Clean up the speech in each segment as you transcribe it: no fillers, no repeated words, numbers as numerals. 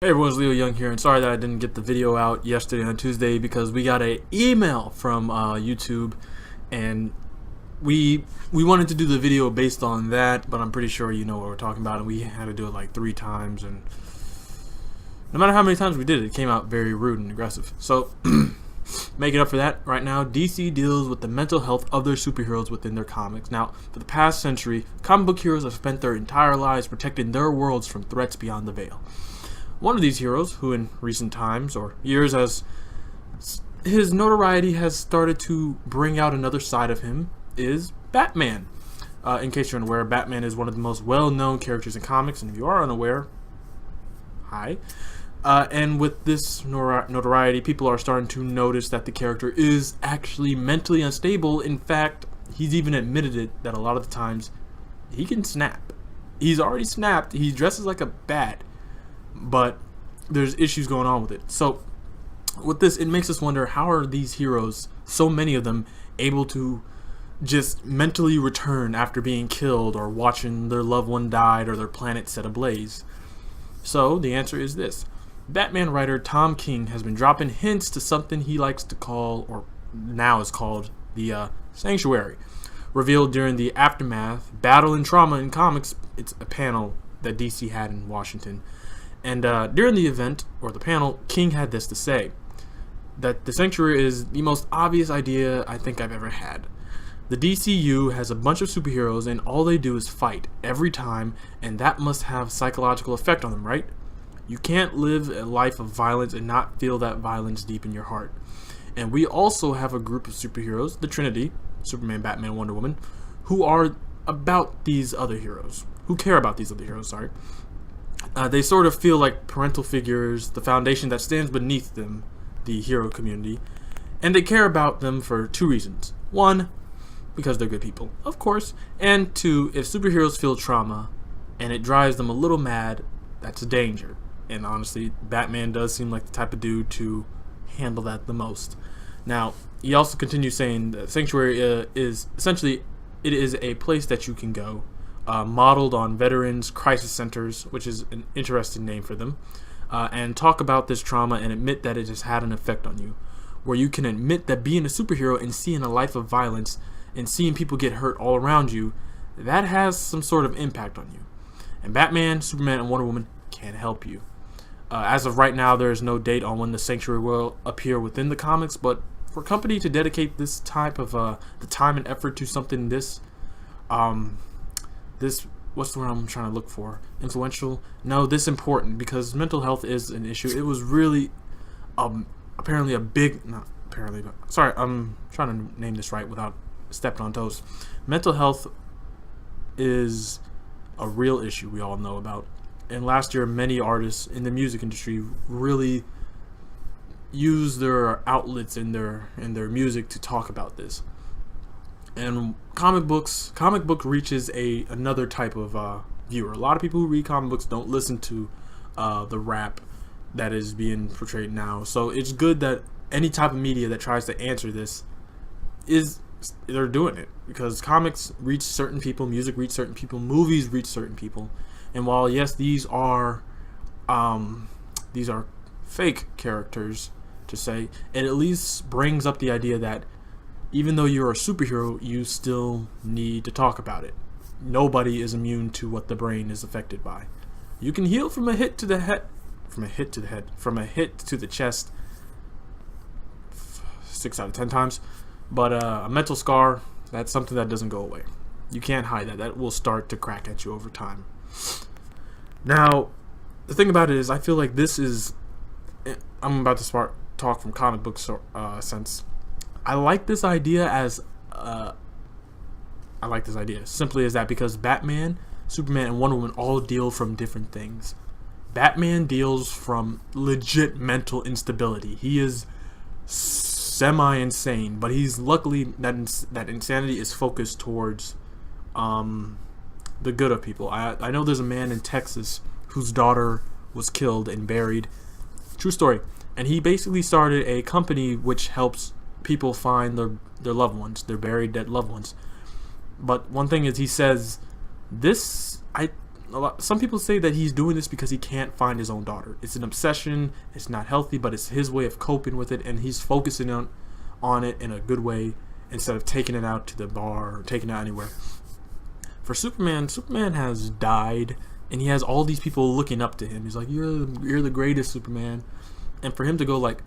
Hey everyone, it's Leo Young here, and sorry that I didn't get the video out yesterday on Tuesday because we got an email from YouTube, and we wanted to do the video based on that, but I'm pretty sure you know what we're talking about, and we had to do it like 3 times, and no matter how many times we did it, it came out very rude and aggressive. So, making up for that, right now, DC deals with the mental health of their superheroes within their comics. Now, for the past century, comic book heroes have spent their entire lives protecting their worlds from threats beyond the veil. One of these heroes, who in recent times or years as his notoriety has started to bring out another side of him, is Batman. In case you're unaware, Batman is one of the most well-known characters in comics, and if you are unaware, hi. And with this notoriety, people are starting to notice that the character is actually mentally unstable. In fact, he's even admitted it that a lot of the times he can snap. He's already snapped. He dresses like a bat, but there's issues going on with it. So with this, it makes us wonder, how are these heroes, so many of them, able to just mentally return after being killed or watching their loved one died or their planet set ablaze? So the answer is this. Batman writer Tom King has been dropping hints to something he likes to call, or now is called, the Sanctuary. Revealed during the Aftermath Battle and Trauma in Comics, it's a panel that DC had in Washington. And during the event, or the panel, King had this to say, that the Sanctuary is the most obvious idea I think I've ever had. The DCU has a bunch of superheroes and all they do is fight every time, and that must have psychological effect on them, right? You can't live a life of violence and not feel that violence deep in your heart. And we also have a group of superheroes, the Trinity, Superman, Batman, Wonder Woman, who are about these other heroes, who care about these other heroes, sorry. They sort of feel like parental figures, the foundation that stands beneath them, the hero community, and they care about them for 2 reasons. 1, because they're good people, of course, and 2, if superheroes feel trauma and it drives them a little mad, that's a danger. And honestly, Batman does seem like the type of dude to handle that the most. Now, he also continues saying that Sanctuary is essentially, it is a place that you can go, modeled on veterans crisis centers, which is an interesting name for them, and talk about this trauma and admit that it has had an effect on you, where you can admit that being a superhero and seeing a life of violence and seeing people get hurt all around you, that has some sort of impact on you. And Batman, Superman, and Wonder Woman can help you. As of right now, there is no date on when the Sanctuary will appear within the comics, but for a company to dedicate this type of the time and effort to something this what's the word I'm trying to look for? Influential? No, this important, because mental health is an issue. It was really apparently a big, not apparently, but sorry, I'm trying to name this right without stepping on toes. Mental health is a real issue we all know about. And last year, many artists in the music industry really used their outlets in their music to talk about this. And comic book reaches another type of viewer. A lot of people who read comic books don't listen to the rap that is being portrayed now. So it's good that any type of media that tries to answer this they're doing it, because comics reach certain people, music reach certain people, movies reach certain people. And while yes, these are fake characters to say, it at least brings up the idea that even though you're a superhero, you still need to talk about it. Nobody is immune to what the brain is affected by. You can heal from a hit to the head, from a hit to the chest 6 out of 10 times, but a mental scar, that's something that doesn't go away. You can't hide that. That will start to crack at you over time. Now, the thing about it is, I feel like this is, I'm about to talk from comic book sense. I like this idea simply as that, because Batman, Superman, and Wonder Woman all deal from different things. Batman deals from legit mental instability. He is semi-insane, but he's luckily that insanity is focused towards the good of people. I know there's a man in Texas whose daughter was killed and buried. True story. And he basically started a company which helps people find their loved ones, their buried dead loved ones. But one thing is, he says, some people say that he's doing this because he can't find his own daughter. It's an obsession. It's not healthy, but it's his way of coping with it, and he's focusing on it in a good way instead of taking it out to the bar or taking it out anywhere. For Superman has died, and he has all these people looking up to him. He's like, you're the greatest, Superman. And for him to go like,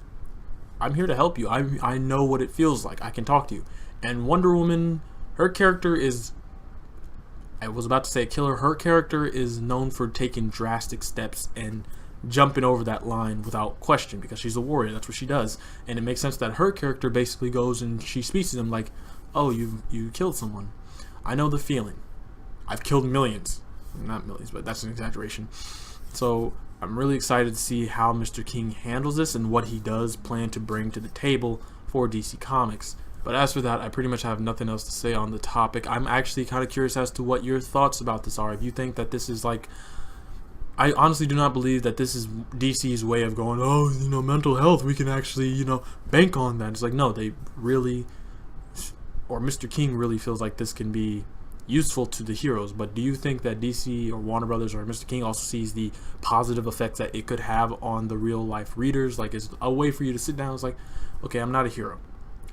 I'm here to help you. I know what it feels like. I can talk to you. And Wonder Woman, her character is, I was about to say a killer. Her character is known for taking drastic steps and jumping over that line without question because she's a warrior. That's what she does. And it makes sense that her character basically goes and she speaks to them like, oh, you killed someone. I know the feeling. I've killed millions. Not millions, but that's an exaggeration. So I'm really excited to see how Mr. King handles this and what he does plan to bring to the table for DC Comics. But as for that, I pretty much have nothing else to say on the topic. I'm actually kind of curious as to what your thoughts about this are. If you think that this is like, I honestly do not believe that this is DC's way of going, oh, mental health, we can actually, bank on that. It's like, no, they really, or Mr. King really feels like this can be useful to the heroes. But do you think that DC or Warner Brothers or Mr. King also sees the positive effects that it could have on the real life readers? Like, it's a way for you to sit down. It's like, okay, I'm not a hero.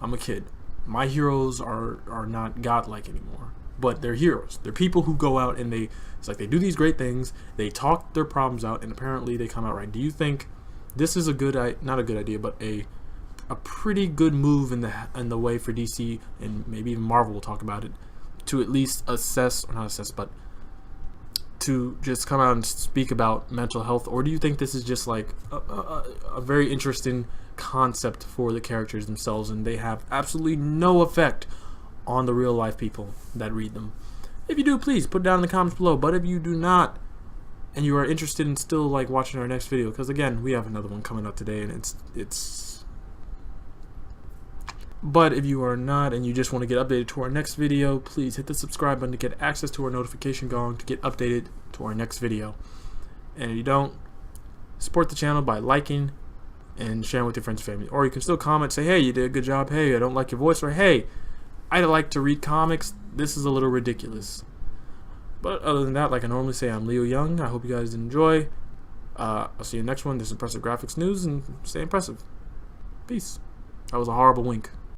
I'm a kid. My heroes are not godlike anymore, but they're heroes. They're people who go out and it's like they do these great things. They talk their problems out, and apparently they come out right. Do you think this is not a good idea, but a pretty good move in the way for DC and maybe even Marvel will talk about it to at least but to just come out and speak about mental health? Or do you think this is just like a very interesting concept for the characters themselves and they have absolutely no effect on the real life people that read them? If you do, please put it down in the comments below. But if you do not and you are interested in still like watching our next video, because again, we have another one coming up today, and but if you are not and you just want to get updated to our next video, please hit the subscribe button to get access to our notification gong to get updated to our next video. And if you don't, support the channel by liking and sharing with your friends and family. Or you can still comment, say, hey, you did a good job, hey, I don't like your voice, or hey, I like to read comics, this is a little ridiculous. But other than that, like I normally say, I'm Leo Young. I hope you guys enjoy. I'll see you in the next one. This is Impressive Graphics News, and stay impressive. Peace. That was a horrible wink.